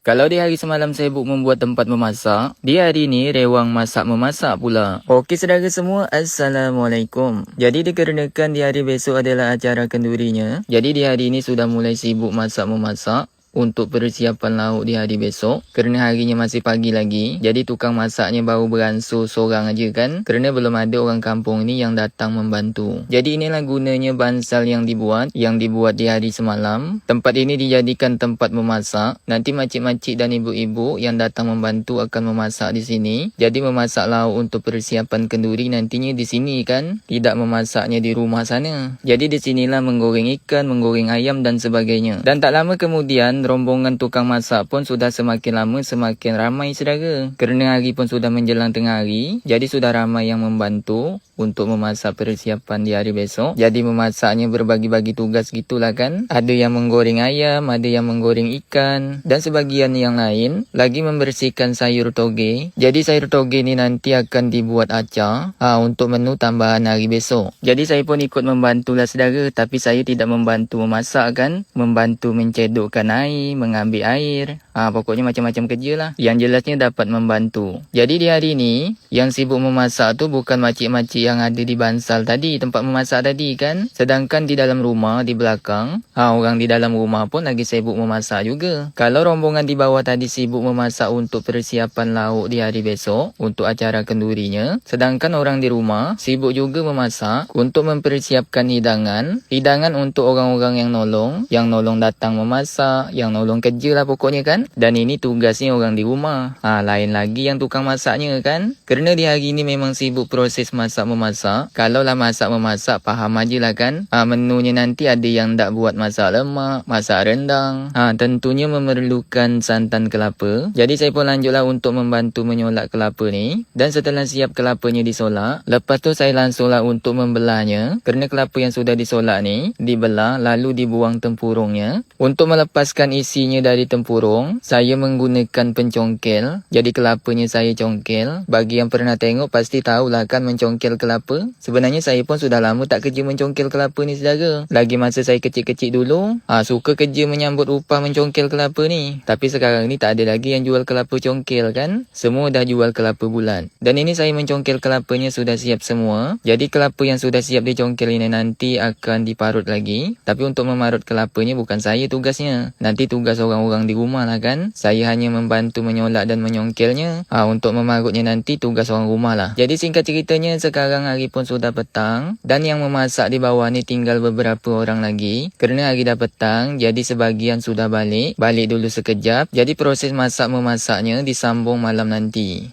Kalau di hari semalam sibuk membuat tempat memasak, di hari ni rewang masak-memasak pula. Okey saudara semua, Assalamualaikum. Jadi dikarenakan di hari besok adalah acara kendurinya, jadi di hari ini sudah mulai sibuk masak-memasak untuk persiapan lauk di hari besok. Kerana harinya masih pagi lagi, jadi tukang masaknya baru beransur seorang aja kan, kerana belum ada orang kampung ni yang datang membantu. Jadi inilah gunanya bansal yang dibuat di hari semalam. Tempat ini dijadikan tempat memasak. Nanti makcik-makcik dan ibu-ibu yang datang membantu akan memasak di sini. Jadi memasak lauk untuk persiapan kenduri nantinya di sini kan, tidak memasaknya di rumah sana. Jadi di sinilah menggoreng ikan, menggoreng ayam dan sebagainya. Dan tak lama kemudian rombongan tukang masak pun sudah semakin lama semakin ramai saudara. Kerana hari pun sudah menjelang tengah hari, jadi sudah ramai yang membantu untuk memasak persiapan di hari besok. Jadi memasaknya berbagi-bagi tugas gitulah kan. Ada yang menggoreng ayam, ada yang menggoreng ikan, dan sebagian yang lain lagi membersihkan sayur toge. Jadi sayur toge ni nanti akan dibuat acar untuk menu tambahan hari besok. Jadi saya pun ikut membantulah saudara, tapi saya tidak membantu memasak kan, membantu mencedokkan air, mengambil air. Pokoknya macam-macam kerja lah. Yang jelasnya dapat membantu. Jadi di hari ni yang sibuk memasak tu bukan makcik-makcik yang ada di bansal tadi, tempat memasak tadi kan. Sedangkan di dalam rumah, di belakang, orang di dalam rumah pun lagi sibuk memasak juga. Kalau rombongan di bawah tadi sibuk memasak untuk persiapan lauk di hari besok, untuk acara kendurinya, sedangkan orang di rumah sibuk juga memasak untuk mempersiapkan hidangan. Hidangan untuk orang-orang yang nolong datang memasak, yang nolong kerja lah pokoknya kan. Dan ini tugasnya orang di rumah. Lain lagi yang tukang masaknya kan. Kerana di hari ini memang sibuk proses masak-memasak. Kalau lah masak-memasak, faham aje lah kan. Menunya nanti ada yang tak buat masak lemak, masak rendang. Tentunya memerlukan santan kelapa. Jadi saya pun lanjutlah untuk membantu menyolak kelapa ni. Dan setelah siap kelapanya disolak, lepas tu saya langsunglah untuk membelahnya. Kerana kelapa yang sudah disolak ni dibelah lalu dibuang tempurungnya. Untuk melepaskan isinya dari tempurung, saya menggunakan pencongkel. Jadi kelapanya saya congkel. Bagi yang pernah tengok pasti tahulah kan mencongkel kelapa. Sebenarnya saya pun sudah lama tak kerja mencongkel kelapa ni saudara. Lagi masa saya kecil-kecil dulu, suka kerja menyambut upah mencongkel kelapa ni. Tapi sekarang ni tak ada lagi yang jual kelapa congkel kan. Semua dah jual kelapa bulat. Dan ini saya mencongkel kelapanya sudah siap semua. Jadi kelapa yang sudah siap dicongkel ini nanti akan diparut lagi. Tapi untuk memarut kelapanya bukan saya tugasnya. Nanti tugas orang-orang di rumah lah kan. Saya hanya membantu menyolak dan menyongkelnya. Untuk memarutnya nanti tugas orang rumah lah. Jadi singkat ceritanya sekarang hari pun sudah petang. Dan yang memasak di bawah ni tinggal beberapa orang lagi. Kerana hari dah petang, jadi sebagian sudah balik. Balik dulu sekejap. Jadi proses masak-memasaknya disambung malam nanti.